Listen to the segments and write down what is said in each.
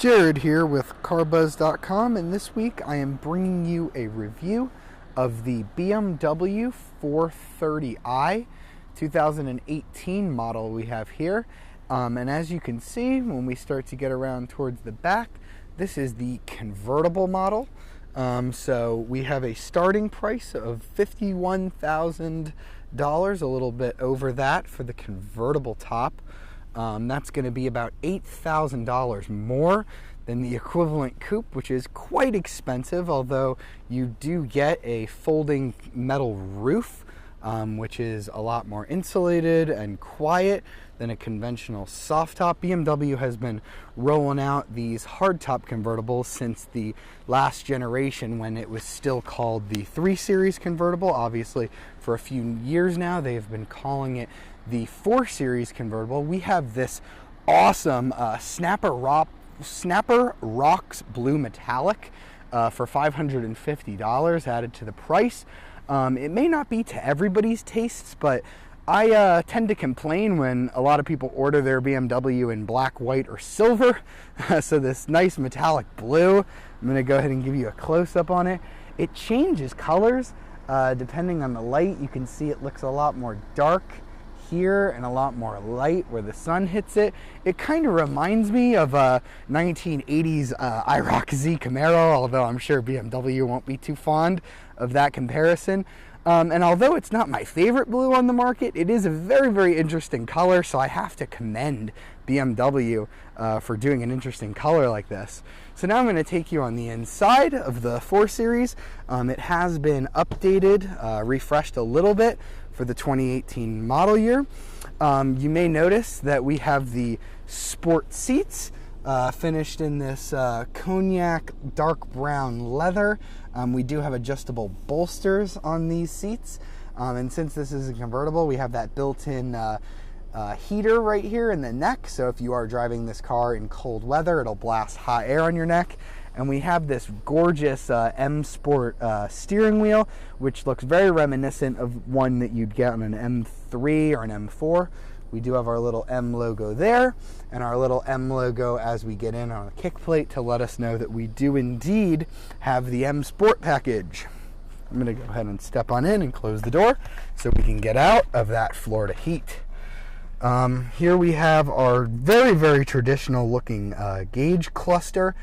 Jared here with carbuzz.com, and this week I am bringing you a review of the BMW 430i 2018 model we have here. And as you can see, when we start to get around towards the back, this is the convertible model. So we have a starting price of $51,000, a little bit over that for the convertible top. That's going to be about $8,000 more than the equivalent coupe, which is quite expensive, although you do get a folding metal roof, which is a lot more insulated and quiet than a conventional soft top. BMW has been rolling out these hardtop convertibles since the last generation, when it was still called the 3 Series convertible. Obviously, for a few years now, they've been calling it the 4 Series convertible. We have this awesome Snapper Rocks Blue Metallic for $550 added to the price. It may not be to everybody's tastes, but I tend to complain when a lot of people order their BMW in black, white, or silver. So this nice metallic blue, I'm going to go ahead and give you a close-up on it. It changes colors depending on the light. You can see it looks a lot more dark here and a lot more light where the sun hits it. It kind of reminds me of a 1980s IROC Z Camaro, although I'm sure BMW won't be too fond of that comparison. And although it's not my favorite blue on the market, it is a very, very interesting color, so I have to commend BMW for doing an interesting color like this. So now I'm going to take you on the inside of the 4 Series. It has been updated, refreshed a little bit for the 2018 model year. You may notice that we have the sport seats finished in this cognac dark brown leather. We do have adjustable bolsters on these seats, and since this is a convertible, we have that built-in heater right here in the neck, so if you are driving this car in cold weather, it'll blast hot air on your neck. And we have this gorgeous M Sport steering wheel, which looks very reminiscent of one that you'd get on an M3 or an M4. We do have our little M logo there, and our little M logo as we get in on the kick plate to let us know that we do indeed have the M Sport package. I'm going to go ahead and step on in and close the door so we can get out of that Florida heat. Here we have our very, very traditional looking gauge cluster.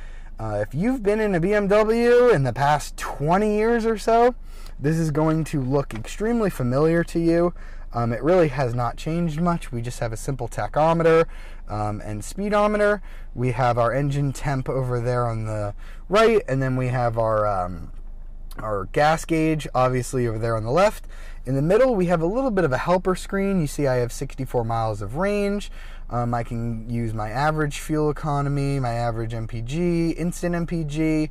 If you've been in a BMW in the past 20 years or so, this is going to look extremely familiar to you. It really has not changed much. We just have a simple tachometer and speedometer. We have our engine temp over there on the right, and then we have our gas gauge, obviously, over there on the left. In the middle, we have a little bit of a helper screen. You see I have 64 miles of range. I can use my average fuel economy, my average Mpg, instant Mpg.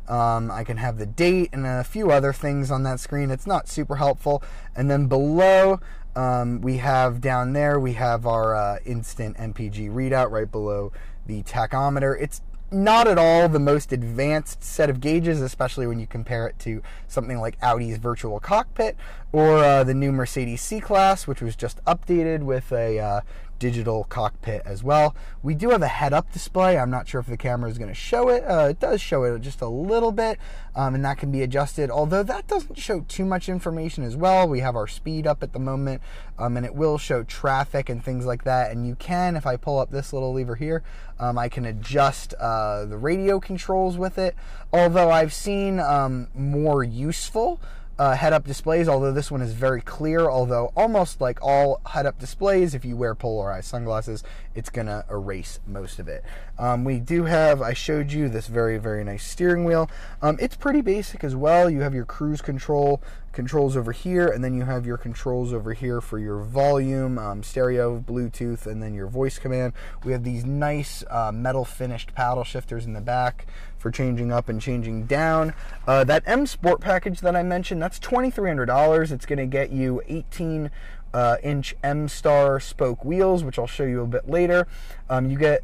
I can have the date and a few other things on that screen. It's not super helpful. And then below, we have down there, we have our instant Mpg readout right below the tachometer. It's not at all the most advanced set of gauges, especially when you compare it to something like Audi's virtual cockpit or the new Mercedes C-Class, which was just updated with a digital cockpit as well. We do have a head-up display. I'm not sure if the camera is going to show it. It does show it just a little bit, and that can be adjusted, although that doesn't show too much information as well. We have our speed up at the moment, and it will show traffic and things like that. And you can, if I pull up this little lever here, I can adjust the radio controls with it, although I've seen more useful head-up displays, although this one is very clear, although almost like all head-up displays, if you wear polarized sunglasses, it's going to erase most of it. We do have, I showed you this very, very nice steering wheel. It's pretty basic as well. You have your cruise controls over here, and then you have your controls over here for your volume, stereo, Bluetooth, and then your voice command. We have these nice metal finished paddle shifters in the back for changing up and changing down. That M Sport package that I mentioned, that's $2,300. It's going to get you 18-inch M-Star spoke wheels, which I'll show you a bit later. You get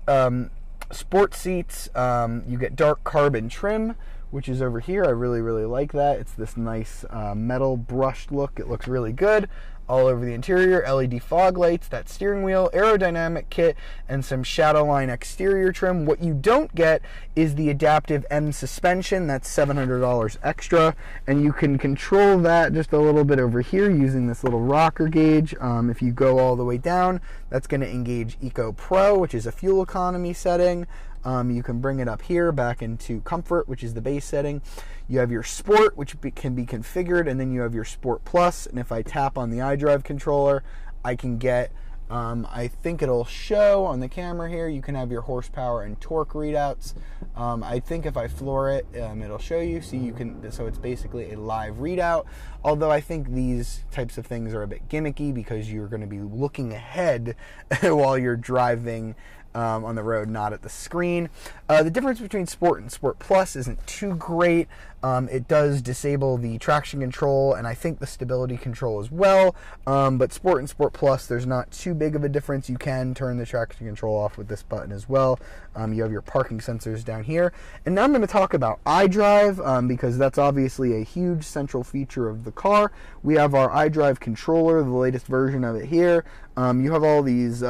sport seats. You get dark carbon trim, which is over here. I really, really like that. It's this nice metal brushed look. It looks really good. all over the interior, LED fog lights, that steering wheel, aerodynamic kit, and some Shadowline exterior trim. What you don't get is the adaptive M suspension. That's $700 extra, and you can control that just a little bit over here using this little rocker gauge. If you go all the way down, that's going to engage Eco Pro, which is a fuel economy setting. You can bring it up here back into Comfort, which is the base setting. You have your Sport, which can be configured, and then you have your Sport Plus. And if I tap on the Idrive controller, I can get, I think it'll show on the camera here, you can have your horsepower and torque readouts. I think if I floor it, it'll show you. So it's basically a live readout. Although I think these types of things are a bit gimmicky because you're going to be looking ahead while you're driving on the road, not at the screen. The difference between Sport and Sport Plus isn't too great. It does disable the traction control and I think the stability control as well. But Sport and Sport Plus, there's not too big of a difference. You can turn the traction control off with this button as well. You have your parking sensors down here. And now I'm going to talk about iDrive because that's obviously a huge central feature of the car. We have our iDrive controller, the latest version of it here. You have all these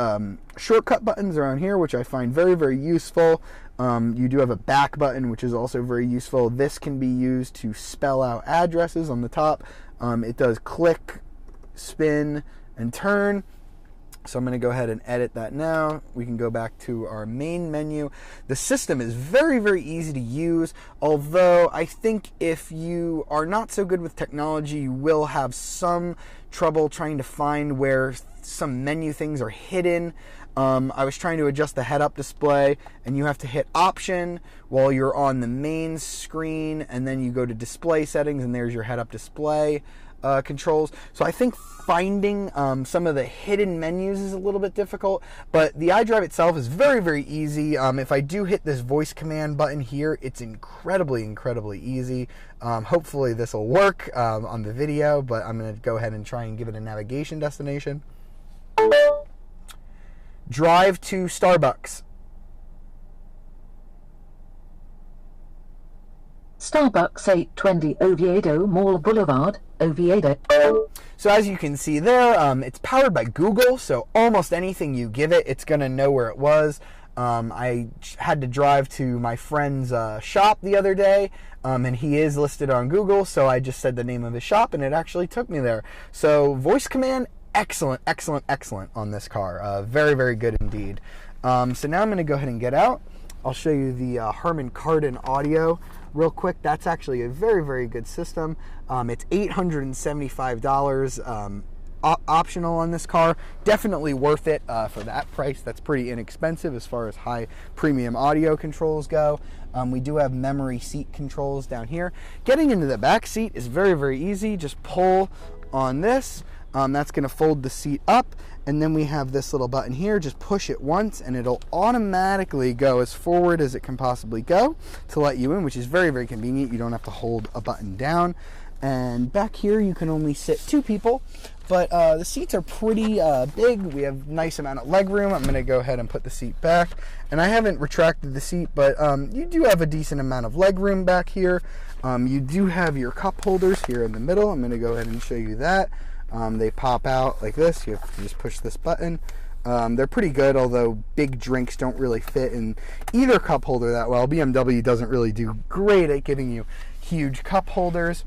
shortcut buttons around here, which I find very, very useful. You do have a back button, which is also very useful. This can be used to spell out addresses on the top. It does click, spin, and turn. So I'm going to go ahead and edit that now. We can go back to our main menu. The system is very, very easy to use, although I think if you are not so good with technology, you will have some trouble trying to find where some menu things are hidden. I was trying to adjust the head-up display, and you have to hit Option while you're on the main screen, and then you go to Display Settings, and there's your head-up display controls. So I think finding some of the hidden menus is a little bit difficult, but the iDrive itself is very, very easy. If I do hit this voice command button here, it's incredibly, incredibly easy. Hopefully this will work on the video, but I'm going to go ahead and try and give it a navigation destination. Drive to Starbucks. Starbucks 820 Oviedo Mall Boulevard, Oviedo. So as you can see there, it's powered by Google, so almost anything you give it, it's going to know where it was. I had to drive to my friend's shop the other day, and he is listed on Google, so I just said the name of his shop, and it actually took me there. So voice command, excellent, excellent, excellent on this car. Very, very good indeed. So now I'm going to go ahead and get out. I'll show you the Harman Kardon audio real quick. That's actually a very, very good system. It's $875 optional on this car. Definitely worth it for that price. That's pretty inexpensive as far as high premium audio controls go. We do have memory seat controls down here. Getting into the back seat is very, very easy. Just pull on this. That's going to fold the seat up, and then we have this little button here. Just push it once and it'll automatically go as forward as it can possibly go to let you in, which is very, very convenient. You don't have to hold a button down. And back here you can only sit 2 people, but the seats are pretty big. We have nice amount of leg room. I'm going to go ahead and put the seat back, and I haven't retracted the seat, but you do have a decent amount of leg room back here. You do have your cup holders here in the middle. I'm going to go ahead and show you that. They pop out like this. You have to just push this button. They're pretty good, although big drinks don't really fit in either cup holder that well. BMW doesn't really do great at giving you huge cup holders.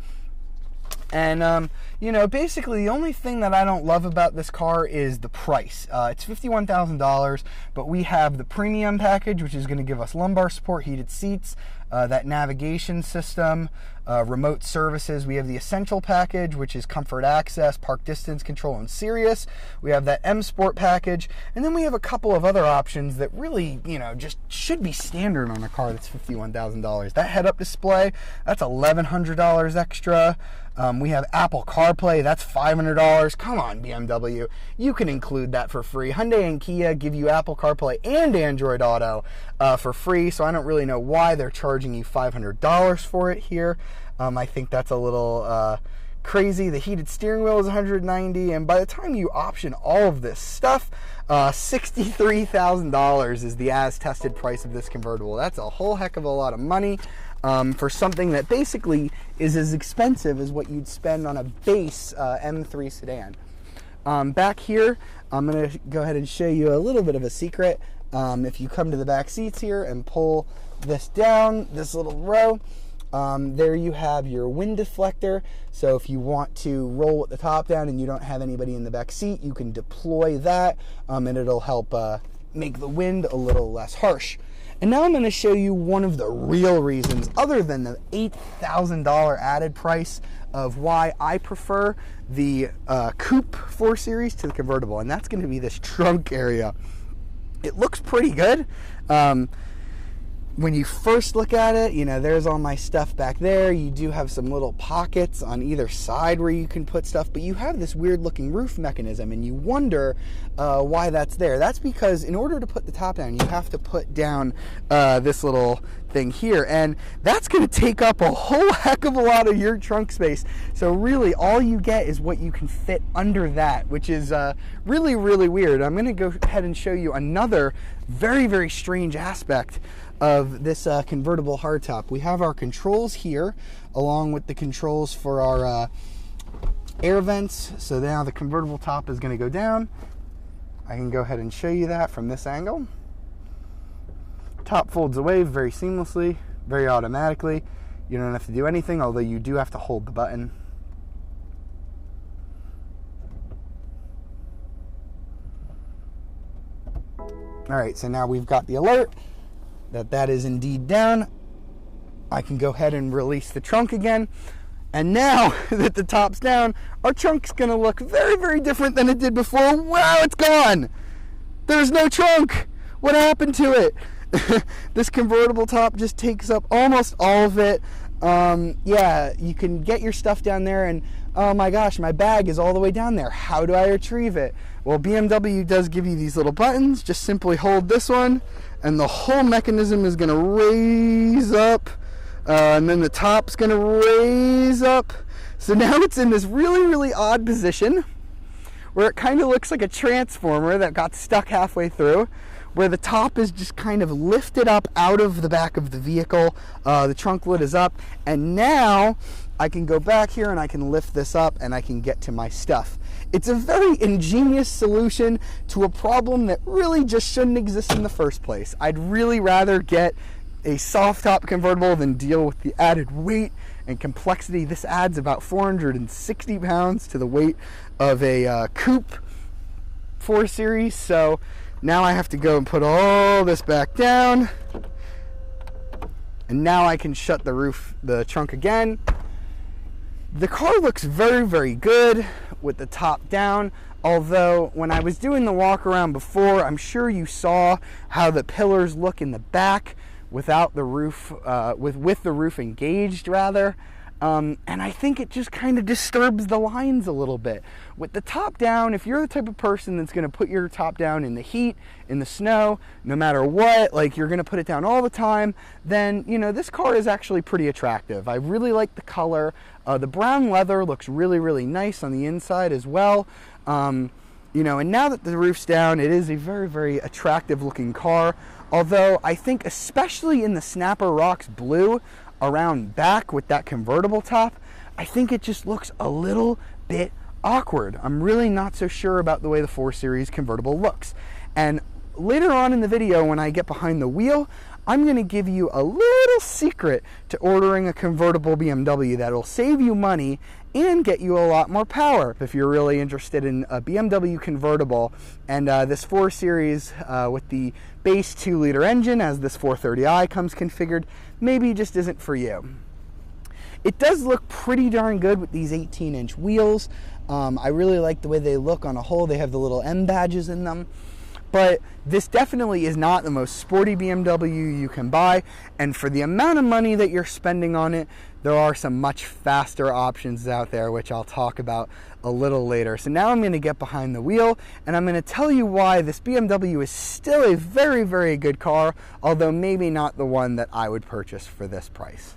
And, you know, basically the only thing that I don't love about this car is the price. It's $51,000, but we have the premium package, which is going to give us lumbar support, heated seats, that navigation system, remote services. We have the essential package, which is comfort access, park distance control, and Sirius. We have that M Sport package, and then we have a couple of other options that really, you know, just should be standard on a car that's $51,000. That head-up display, that's $1,100 extra. We have Apple CarPlay, that's $500. Come on, BMW, you can include that for free. Hyundai and Kia give you Apple CarPlay and Android Auto for free, so I don't really know why they're charging you $500 for it here. I think that's a little crazy. The heated steering wheel is $190, and by the time you option all of this stuff, $63,000 is the as-tested price of this convertible. That's a whole heck of a lot of money. For something that basically is as expensive as what you'd spend on a base M3 sedan. Back here, I'm going to go ahead and show you a little bit of a secret. If you come to the back seats here and pull this down, this little row, there you have your wind deflector. So if you want to roll with the top down and you don't have anybody in the back seat, you can deploy that, and it'll help make the wind a little less harsh. And now I'm going to show you one of the real reasons, other than the $8,000 added price, of why I prefer the Coupe 4 Series to the convertible, and that's going to be this trunk area. It looks pretty good. When you first look at it, you know, there's all my stuff back there. You do have some little pockets on either side where you can put stuff, but you have this weird looking roof mechanism, and you wonder why that's there. That's because in order to put the top down, you have to put down this little thing here, and that's going to take up a whole heck of a lot of your trunk space. So really all you get is what you can fit under that, which is really, really weird. I'm going to go ahead and show you another very, very strange aspect of this convertible hardtop. We have our controls here, along with the controls for our air vents. So now the convertible top is going to go down. I can go ahead and show you that from this angle. Top folds away very seamlessly, very automatically. You don't have to do anything, although you do have to hold the button. All right, so now we've got the alert that is indeed down. I can go ahead and release the trunk again. And now that the top's down, our trunk's going to look very, very different than it did before. Wow, it's gone. There's no trunk. What happened to it? This convertible top just takes up almost all of it. Yeah, you can get your stuff down there, and oh my gosh, my bag is all the way down there. How do I retrieve it? Well, BMW does give you these little buttons. Just simply hold this one, and the whole mechanism is going to raise up, and then the top's going to raise up. So now it's in this really, really odd position where it kind of looks like a transformer that got stuck halfway through, where the top is just kind of lifted up out of the back of the vehicle. The trunk lid is up, and now I can go back here and I can lift this up and I can get to my stuff. It's a very ingenious solution to a problem that really just shouldn't exist in the first place. I'd really rather get a soft top convertible than deal with the added weight and complexity. This adds about 460 pounds to the weight of a Coupe 4 Series. So now I have to go and put all this back down. And now I can shut the trunk again. The car looks very, very good with the top down, although when I was doing the walk around before, I'm sure you saw how the pillars look in the back without the roof, with the roof engaged rather. And I think it just kind of disturbs the lines a little bit. With the top down, if you're the type of person that's going to put your top down in the heat, in the snow, no matter what, like you're going to put it down all the time, then, you know, this car is actually pretty attractive. I really like the color. The brown leather looks really, really nice on the inside as well. You know, and now that the roof's down, it is a very, very attractive looking car. Although I think especially in the Snapper Rocks blue, around back with that convertible top, I think it just looks a little bit awkward. I'm really not so sure about the way the 4 Series convertible looks. And later on in the video, when I get behind the wheel, I'm going to give you a little secret to ordering a convertible BMW that'll save you money and get you a lot more power. If you're really interested in a BMW convertible, and this 4 Series with the base 2-liter engine as this 430i comes configured, maybe just isn't for you. It does look pretty darn good with these 18-inch wheels. I really like the way they look on a whole. They have the little M badges in them. But this definitely is not the most sporty BMW you can buy, and for the amount of money that you're spending on it, there are some much faster options out there, which I'll talk about a little later. So now I'm going to get behind the wheel, and I'm going to tell you why this BMW is still a very, very good car, although maybe not the one that I would purchase for this price.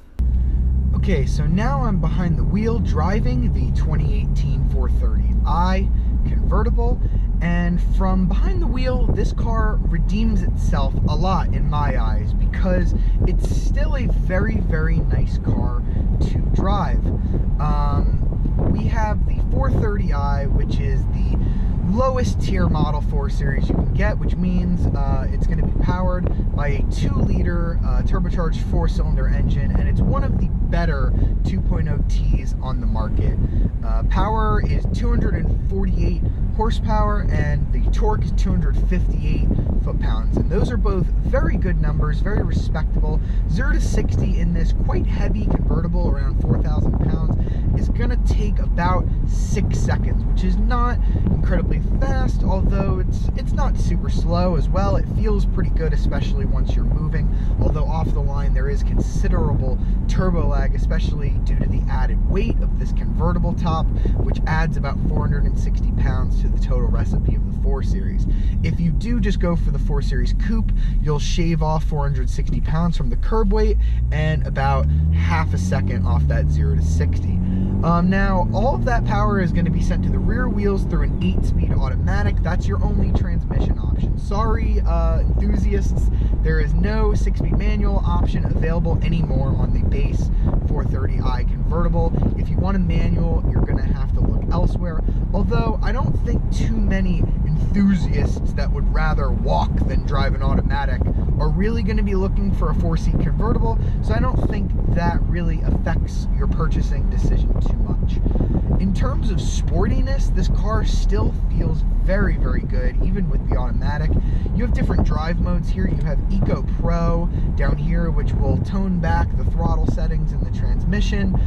Okay, so now I'm behind the wheel driving the 2018 430i Convertible, and from behind the wheel, this car redeems itself a lot in my eyes because it's still a very, very nice car to drive. We have the 430i, which is the lowest tier Model 4 Series you can get, which means it's going to be powered by a 2-liter turbocharged 4-cylinder engine, and it's one of the better 2.0Ts on the market. Power is 248 horsepower, and the torque is 258 foot-pounds, and those are both very good numbers, very respectable. 0 to 60 in this quite heavy convertible, around 4,000 pounds, is going to take about 6 seconds, which is not incredibly fast, although it's not super slow as well. It feels pretty good, especially once you're moving, although off the line there is considerable turbo lag, especially due to the added weight of this convertible top, which adds about 460 pounds to the total recipe of the 4 Series. If you do just go for the 4 Series Coupe, you'll shave off 460 pounds from the curb weight and about half a second off that 0 to 60. Now, all of that power is going to be sent to the rear wheels through an 8-speed automatic. That's your only transmission option. Sorry, enthusiasts, there is no 6-speed manual option available anymore on the base 430i Convertible. If you want a manual, you're going to have to look elsewhere, although I don't think too many enthusiasts that would rather walk than drive an automatic are really going to be looking for a 4-seat convertible, so I don't think that really affects your purchasing decision too much. In terms of sportiness, this car still feels very, very good, even with the automatic. You have different drive modes here. You have Eco Pro down here, which will tone back the throttle settings in the transmission.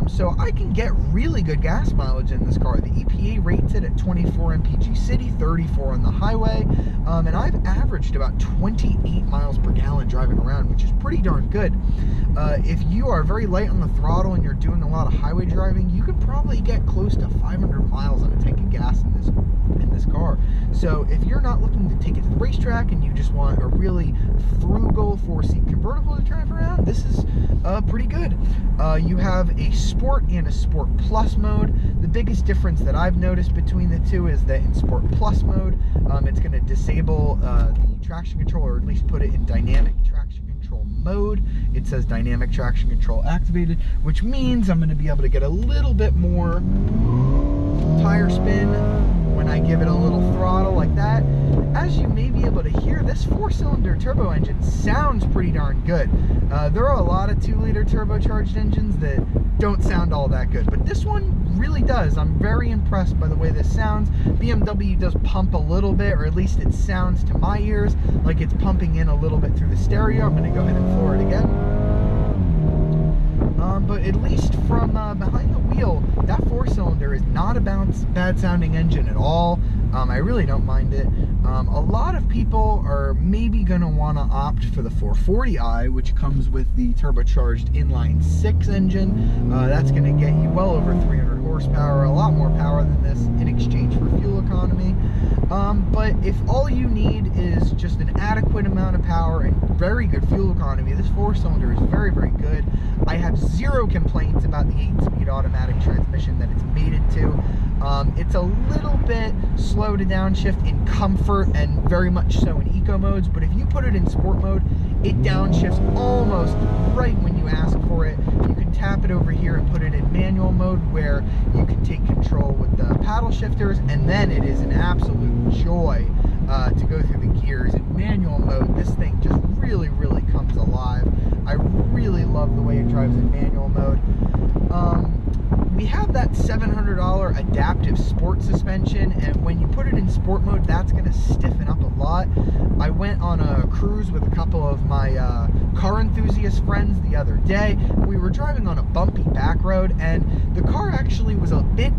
So I can get really good gas mileage in this car. The EPA rates it at 24 mpg city, 34 on the highway, and I've averaged about 28 miles per gallon driving around, which is pretty darn good. If you are very light on the throttle and you're doing a lot of highway driving, you could probably get close to 500 miles on a tank of gas in this car. So if you're not looking to take it to the racetrack and you just want a really frugal 4-seat convertible to drive around, this is pretty good. You have a Sport and a Sport Plus mode. The biggest difference that I've noticed between the two is that in Sport Plus mode, it's going to disable the traction control, or at least put it in dynamic traction control mode. It says dynamic traction control activated, which means I'm going to be able to get a little bit more tire spin when I give it a little throttle like that. As you may be able to hear, this 4-cylinder turbo engine sounds pretty darn good. There are a lot of 2-liter turbocharged engines that don't sound all that good, but this one really does. I'm very impressed by the way this sounds. BMW does pump a little bit, or at least it sounds to my ears like it's pumping in a little bit through the stereo. I'm going to go ahead and floor it again. But at least from behind the wheel, that 4-cylinder is not a bad sounding engine at all. I really don't mind it. A lot of people are maybe going to want to opt for the 440i, which comes with the turbocharged inline 6 engine. That's going to get you well over 300 horsepower, a lot more power than this in exchange for fuel economy. But if all you need is just an adequate amount of power and very good fuel economy, this 4-cylinder is very, very good. I have zero complaints about the 8-speed automatic transmission that it's mated to. It's a little bit slow to downshift in comfort and very much so in eco modes, but if you put it in sport mode, it downshifts almost right when you ask for it. You can tap it over here and put it in manual mode, where you can take control with the paddle shifters, and then it is an absolute joy to go through the gears. In manual mode, this thing just really, really comes alive. I really love the way it drives in manual mode. We have that $700 adaptive sport suspension, and when you put it in sport mode, that's going to stiffen up a lot. I went on a cruise with a couple of my car enthusiast friends the other day. We were driving on a bumpy back road, and the car actually was a bit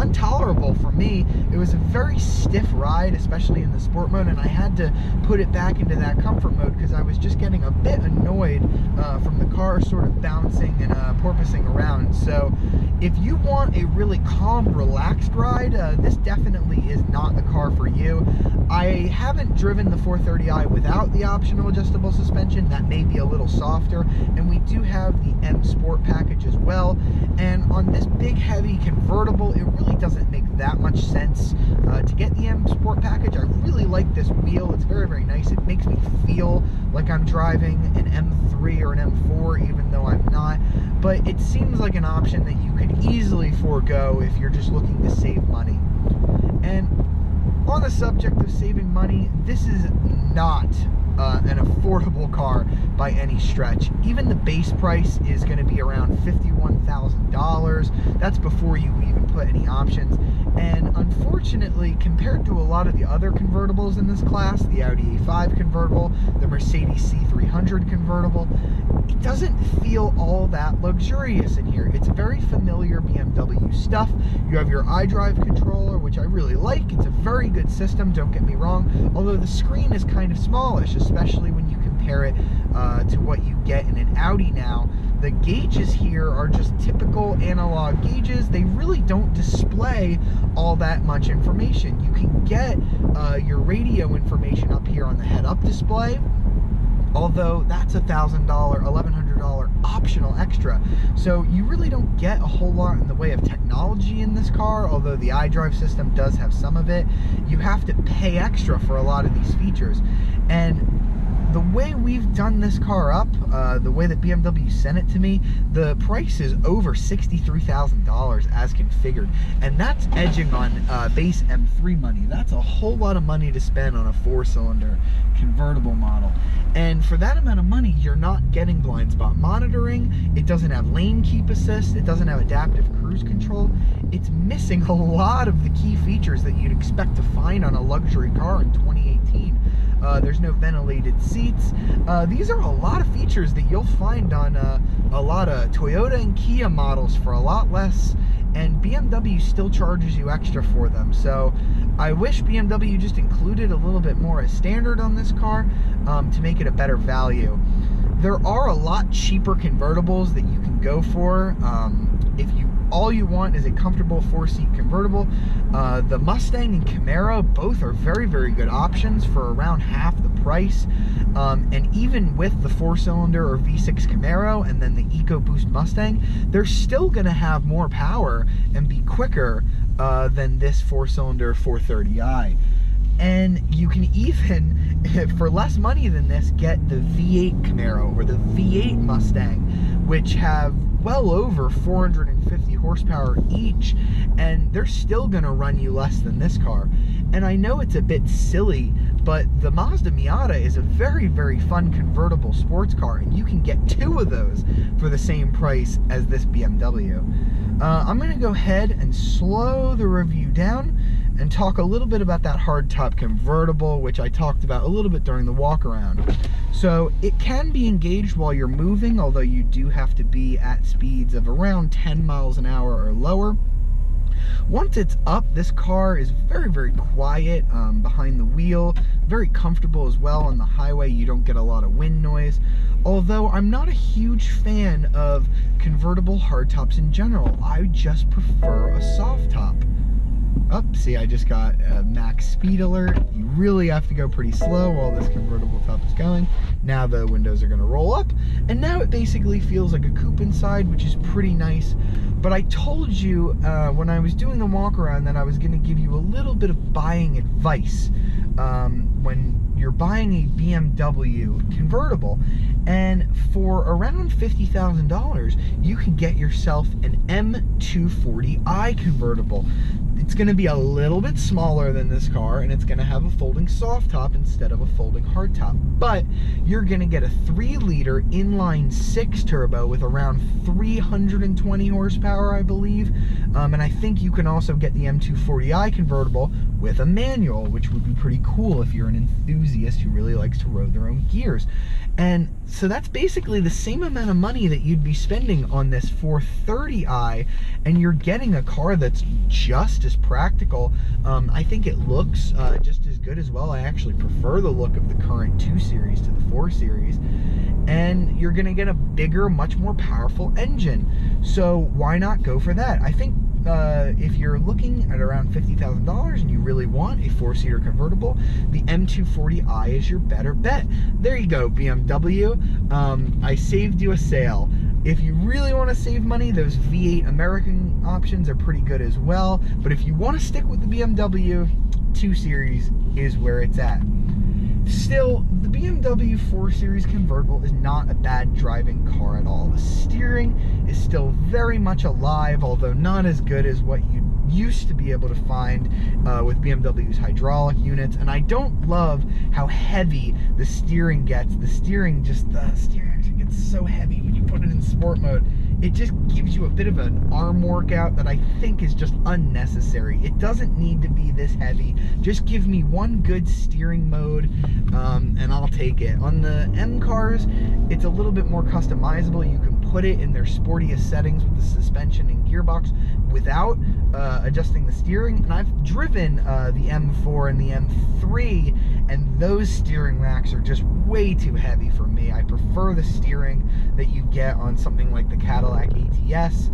intolerable for me. It was a very stiff ride, especially in the sport mode, and I had to put it back into that comfort mode because I was just getting a bit annoyed from the car sort of bouncing and porpoising around. So if you want a really calm, relaxed ride, this definitely is not the car for you. I haven't driven the 430i without the optional adjustable suspension. That may be a little softer, and we do have the M Sport package as well. And on this big, heavy convertible, it really doesn't make that much sense to get the M Sport package. I really like this wheel. It's very, very nice. It makes me feel like I'm driving an M3 or an M4, even though I'm not. But it seems like an option that you could easily forego if you're just looking to save money. And on the subject of saving money, this is not an affordable car by any stretch. Even the base price is going to be around $51,000. That's before you even put any options. And unfortunately, compared to a lot of the other convertibles in this class, the Audi A5 convertible, the Mercedes C300 convertible, it doesn't feel all that luxurious in here. It's very familiar BMW stuff. You have your Idrive Controller, which I really like. It's a very good system, don't get me wrong, although the screen is kind of smallish, especially when you compare it to what you get in an Audi now. The gauges here are just typical analog gauges. They really don't display all that much information. You can get your radio information up here on the head-up display, although that's $1,000, $1,100 optional extra. So you really don't get a whole lot in the way of technology in this car, although the iDrive system does have some of it. You have to pay extra for a lot of these features. And the way we've done this car up, the way that BMW sent it to me, the price is over $63,000 as configured, and that's edging on base M3 money. That's a whole lot of money to spend on a 4-cylinder convertible model. And for that amount of money, you're not getting blind spot monitoring. It doesn't have lane keep assist. It doesn't have adaptive cruise control. It's missing a lot of the key features that you'd expect to find on a luxury car in 2018. There's no ventilated seats. These are a lot of features that you'll find on a lot of Toyota and Kia models for a lot less, and BMW still charges you extra for them. So I wish BMW just included a little bit more as standard on this car to make it a better value. There are a lot cheaper convertibles that you can go for if all you want is a comfortable 4-seat convertible. The Mustang and Camaro both are very, very good options for around half the price. And even with the 4-cylinder or V6 Camaro and then the EcoBoost Mustang, they're still going to have more power and be quicker than this 4-cylinder 430i. And you can even, for less money than this, get the V8 Camaro or the V8 Mustang, which have well over 450 horsepower each, and they're still gonna run you less than this car. And I know it's a bit silly, but the Mazda Miata is a very, very fun convertible sports car, and you can get 2 of those for the same price as this BMW. I'm gonna go ahead and slow the review down and talk a little bit about that hardtop convertible, which I talked about a little bit during the walk around. So it can be engaged while you're moving, although you do have to be at speeds of around 10 miles an hour or lower. Once it's up, this car is very, very quiet behind the wheel, very comfortable as well on the highway. You don't get a lot of wind noise, although I'm not a huge fan of convertible hardtops in general. I just prefer a soft top. Oh, see, I just got a max speed alert. You really have to go pretty slow while this convertible top is going. Now the windows are going to roll up, and now it basically feels like a coupe inside, which is pretty nice. But I told you when I was doing the walk around that I was going to give you a little bit of buying advice when you're buying a BMW convertible. And for around $50,000, you can get yourself an M240i convertible. It's going to be a little bit smaller than this car, and it's going to have a folding soft top instead of a folding hard top. But you're going to get a 3-liter inline 6 turbo with around 320 horsepower, I believe. And I think you can also get the M240i convertible with a manual, which would be pretty cool if you're an enthusiast who really likes to road their own gears. And so that's basically the same amount of money that you'd be spending on this 430i, and you're getting a car that's just as practical. I think it looks just as good as well. I actually prefer the look of the current 2 Series to the 4 Series. And you're going to get a bigger, much more powerful engine. So why not go for that? I think if you're looking at around $50,000 and you really want a 4-seater convertible, the M240i is your better bet. There you go, BMW. I saved you a sale. If you really want to save money, those V8 American options are pretty good as well. But if you want to stick with the BMW, 2 Series is where it's at. Still, the BMW 4 Series convertible is not a bad driving car at all. The steering is still very much alive, although not as good as what you used to be able to find with BMW's hydraulic units. And I don't love how heavy the steering gets. The steering actually gets so heavy when you put it in sport mode. It just gives you a bit of an arm workout that I think is just unnecessary. It doesn't need to be this heavy. Just give me one good steering mode, and I'll take it. On the M cars, it's a little bit more customizable. You can put it in their sportiest settings with the suspension and gearbox without adjusting the steering. And I've driven the M4 and the M3, and those steering racks are just way too heavy for me. I prefer the steering that you get on something like the Cadillac ATS,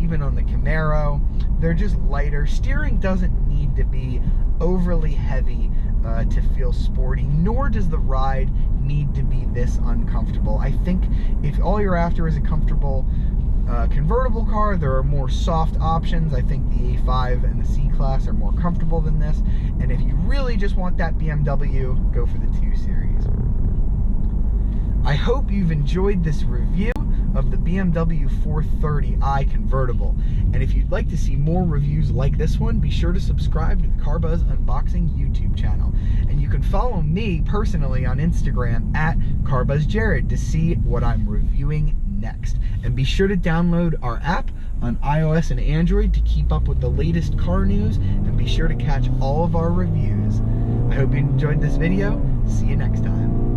even on the Camaro. They're just lighter. Steering doesn't need to be overly heavy to feel sporty, nor does the ride need to be this uncomfortable. I think if all you're after is a comfortable convertible car, there are more soft options. I think the A5 and the C-Class are more comfortable than this. And if you really just want that BMW, go for the 2 Series. I hope you've enjoyed this review of the BMW 430i Convertible. And if you'd like to see more reviews like this one, be sure to subscribe to the CarBuzz Unboxing YouTube channel. And you can follow me personally on Instagram at CarBuzzJared to see what I'm reviewing next. And be sure to download our app on iOS and Android to keep up with the latest car news, and be sure to catch all of our reviews. I hope you enjoyed this video. See you next time.